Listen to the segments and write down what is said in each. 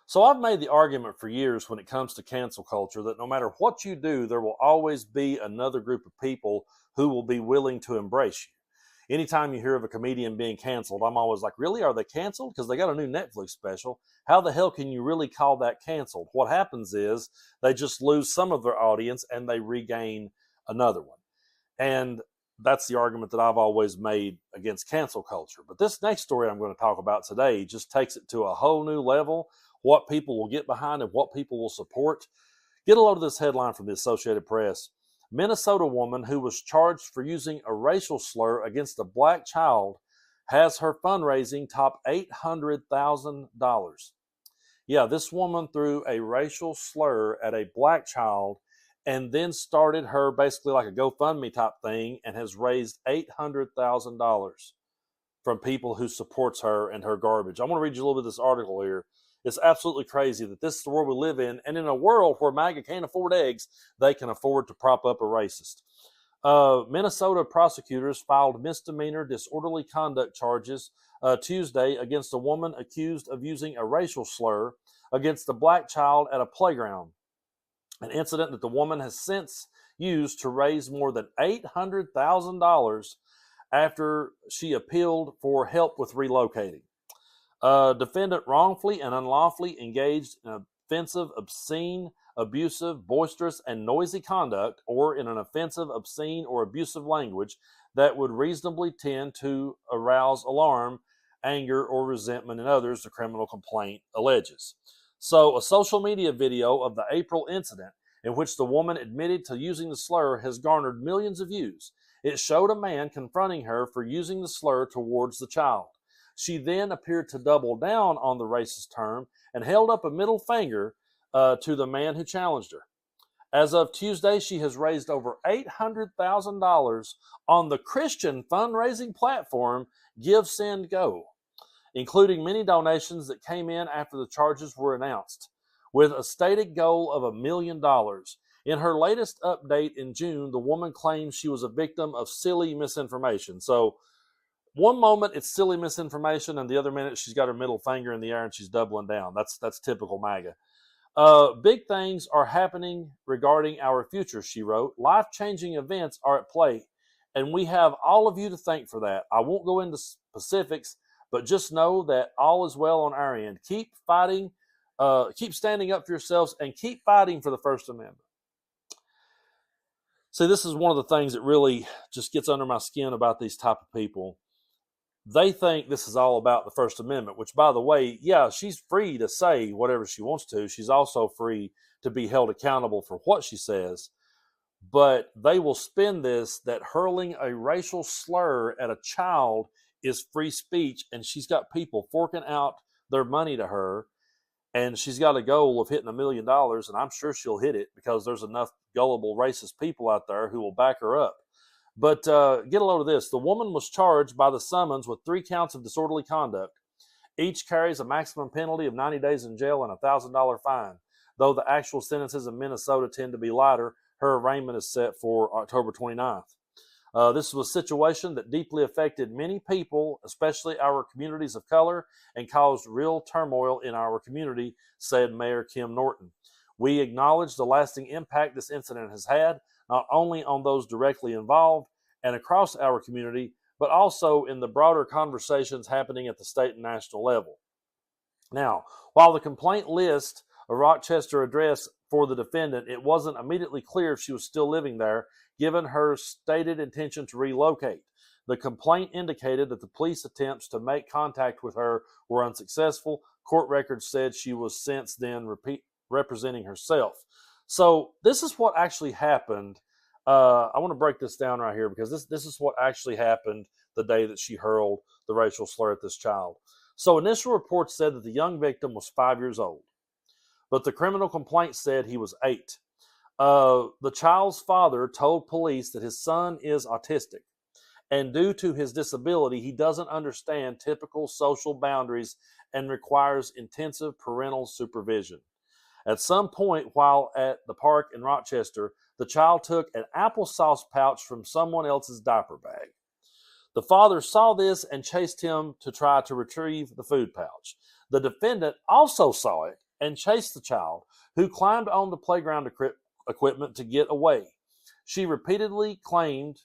So I've made the argument for years when it comes to cancel culture that no matter what you do, there will always be another group of people who will be willing to embrace you. Anytime you hear of a comedian being canceled, I'm always like, really? Are they canceled? Because they got a new Netflix special. How the hell can you really call that canceled? What happens is they just lose some of their audience and they regain another one. And that's the argument that I've always made against cancel culture. But this next story I'm going to talk about today just takes it to a whole new level. What people will get behind and what people will support. Get a load of this headline from the Associated Press. Minnesota woman who was charged for using a racial slur against a black child has her fundraising top $800,000. Yeah, this woman threw a racial slur at a black child and then started her basically like a GoFundMe type thing and has raised $800,000 from people who supports her and her garbage. I'm going to read you a little bit of this article here. It's absolutely crazy that this is the world we live in, and in a world where Maga can't afford eggs, they can afford to prop up a racist. Minnesota prosecutors filed misdemeanor disorderly conduct charges Tuesday against a woman accused of using a racial slur against a black child at a playground, an incident that the woman has since used to raise more than $800,000 after she appealed for help with relocating. Defendant wrongfully and unlawfully engaged in offensive, obscene, abusive, boisterous, and noisy conduct, or in an offensive, obscene, or abusive language that would reasonably tend to arouse alarm, anger, or resentment in others, the criminal complaint alleges. So, a social media video of the April incident in which the woman admitted to using the slur has garnered millions of views. It showed a man confronting her for using the slur towards the child. She then appeared to double down on the racist term and held up a middle finger to the man who challenged her. As of Tuesday, she has raised over $800,000 on the Christian fundraising platform Give, Send, Go, including many donations that came in after the charges were announced, with a stated goal of $1 million. In her latest update in June, the woman claims she was a victim of silly misinformation. So, one moment it's silly misinformation, and the other minute she's got her middle finger in the air and she's doubling down. That's typical MAGA. Big things are happening regarding our future, she wrote. Life-changing events are at play, and we have all of you to thank for that. I won't go into specifics, but just know that all is well on our end. Keep fighting, keep standing up for yourselves, and keep fighting for the First Amendment. See, this is one of the things that really just gets under my skin about these type of people. They think this is all about the First Amendment, which, by the way, yeah, she's free to say whatever she wants to. She's also free to be held accountable for what she says. But they will spin this that hurling a racial slur at a child is free speech, and she's got people forking out their money to her, and she's got a goal of hitting $1 million, and I'm sure she'll hit it because there's enough gullible racist people out there who will back her up. But get a load of this. The woman was charged by the summons with 3 counts of disorderly conduct. Each carries a maximum penalty of 90 days in jail and a $1,000 fine. Though the actual sentences in Minnesota tend to be lighter, her arraignment is set for October 29th. This was a situation that deeply affected many people, especially our communities of color, and caused real turmoil in our community, said Mayor Kim Norton. We acknowledge the lasting impact this incident has had, not only on those directly involved and across our community, but also in the broader conversations happening at the state and national level. Now, while the complaint lists a Rochester address for the defendant, it wasn't immediately clear if she was still living there, given her stated intention to relocate. The complaint indicated that the police attempts to make contact with her were unsuccessful. Court records said she was since then representing herself. So this is what actually happened. I want to break this down right here because this is what actually happened the day that she hurled the racial slur at this child. So initial reports said that the young victim was 5 years old, but the criminal complaint said he was 8. The child's father told police that his son is autistic, and due to his disability, he doesn't understand typical social boundaries and requires intensive parental supervision. At some point while at the park in Rochester, the child took an applesauce pouch from someone else's diaper bag. The father saw this and chased him to try to retrieve the food pouch. The defendant also saw it and chased the child, who climbed on the playground equipment to get away. She repeatedly called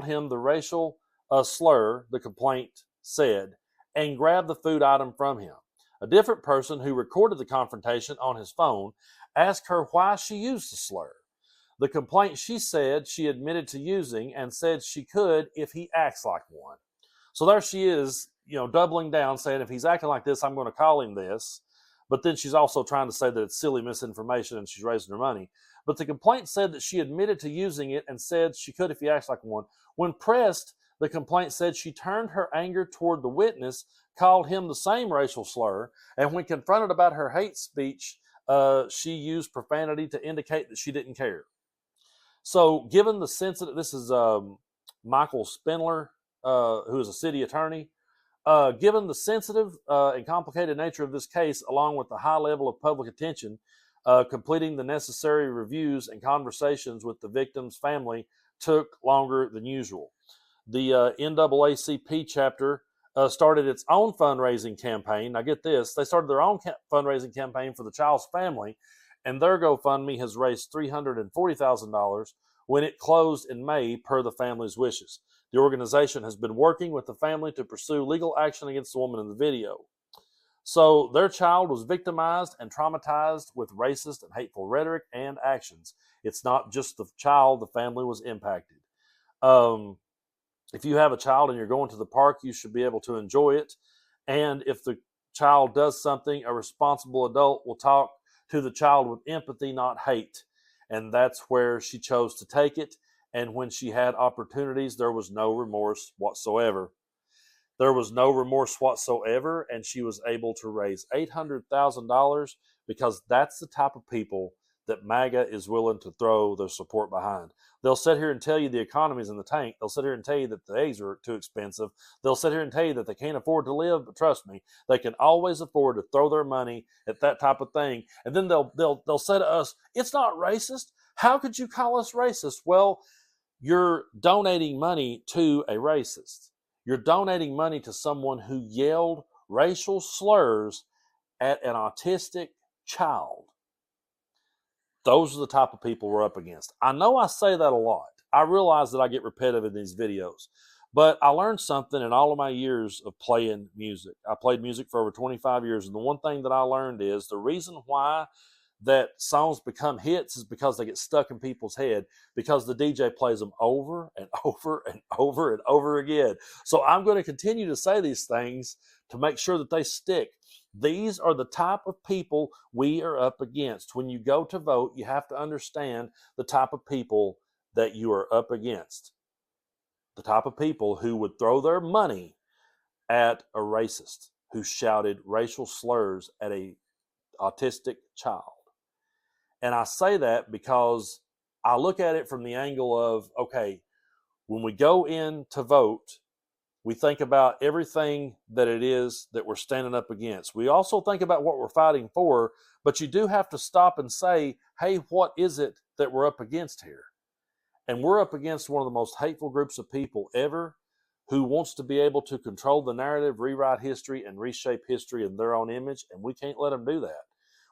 him the racial slur, the complaint said, and grabbed the food item from him. A different person who recorded the confrontation on his phone asked her why she used the slur. The complaint, she said, she admitted to using and said she could if he acts like one. So there she is, doubling down, saying if he's acting like this, I'm going to call him this. But then she's also trying to say that it's silly misinformation and she's raising her money. But the complaint said that she admitted to using it and said she could if he acts like one. When pressed, the complaint said she turned her anger toward the witness, called him the same racial slur, and when confronted about her hate speech, she used profanity to indicate that she didn't care. So given the sensitive, this is Michael Spindler, who is a city attorney. Given the sensitive and complicated nature of this case, along with the high level of public attention, completing the necessary reviews and conversations with the victim's family took longer than usual. The NAACP chapter started its own fundraising campaign. Now get this, they started their own fundraising campaign for the child's family, and their GoFundMe has raised $340,000 when it closed in May per the family's wishes. The organization has been working with the family to pursue legal action against the woman in the video. So their child was victimized and traumatized with racist and hateful rhetoric and actions. It's not just the child, the family was impacted. If you have a child and you're going to the park, you should be able to enjoy it. And if the child does something, a responsible adult will talk to the child with empathy, not hate. And that's where she chose to take it. And when she had opportunities, there was no remorse whatsoever. There was no remorse whatsoever, and she was able to raise $800,000 because that's the type of people that MAGA is willing to throw their support behind. They'll sit here and tell you the economy's in the tank. They'll sit here and tell you that the eggs are too expensive. They'll sit here and tell you that they can't afford to live, but trust me, they can always afford to throw their money at that type of thing. And then they'll say to us, it's not racist. How could you call us racist? Well, you're donating money to a racist. You're donating money to someone who yelled racial slurs at an autistic child. Those are the type of people we're up against. I know I say that a lot. I realize that I get repetitive in these videos, but I learned something in all of my years of playing music. I played music for over 25 years, and the one thing that I learned is the reason why that songs become hits is because they get stuck in people's head, because the DJ plays them over and over and over and over again. So I'm going to continue to say these things to make sure that they stick. These are the type of people we are up against. When you go to vote, you have to understand the type of people that you are up against. The type of people who would throw their money at a racist who shouted racial slurs at an autistic child. And I say that because I look at it from the angle of, okay, when we go in to vote, we think about everything that it is that we're standing up against. We also think about what we're fighting for, but you do have to stop and say, hey, what is it that we're up against here? And we're up against one of the most hateful groups of people ever, who wants to be able to control the narrative, rewrite history, and reshape history in their own image, and we can't let them do that.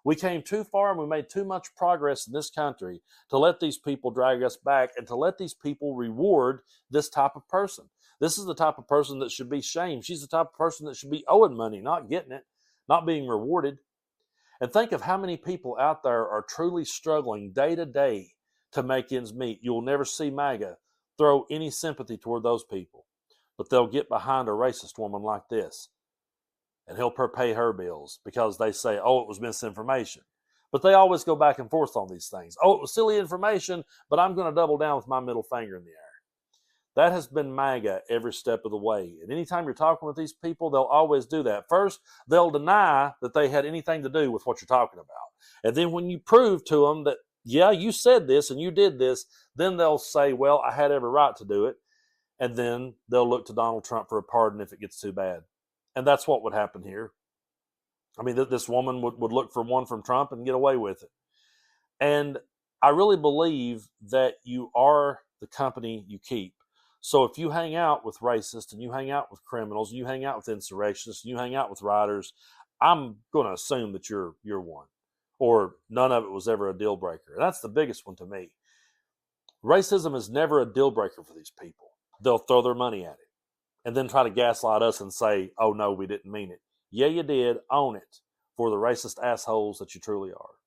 We came too far and we made too much progress in this country to let these people drag us back and to let these people reward this type of person. This is the type of person that should be shamed. She's the type of person that should be owing money, not getting it, not being rewarded. And think of how many people out there are truly struggling day to day to make ends meet. You'll never see MAGA throw any sympathy toward those people, but they'll get behind a racist woman like this and help her pay her bills because they say, oh, it was misinformation. But they always go back and forth on these things. Oh, it was silly information, but I'm going to double down with my middle finger in the air. That has been MAGA every step of the way. And anytime you're talking with these people, they'll always do that. First, they'll deny that they had anything to do with what you're talking about. And then when you prove to them that, yeah, you said this and you did this, then they'll say, well, I had every right to do it. And then they'll look to Donald Trump for a pardon if it gets too bad. And that's what would happen here. I mean, this woman would look for one from Trump and get away with it. And I really believe that you are the company you keep. So if you hang out with racists and you hang out with criminals and you hang out with insurrectionists and you hang out with rioters, I'm going to assume that you're one, or none of it was ever a deal breaker. And that's the biggest one to me. Racism is never a deal breaker for these people. They'll throw their money at it and then try to gaslight us and say, oh, no, we didn't mean it. Yeah, you did. Own it for the racist assholes that you truly are.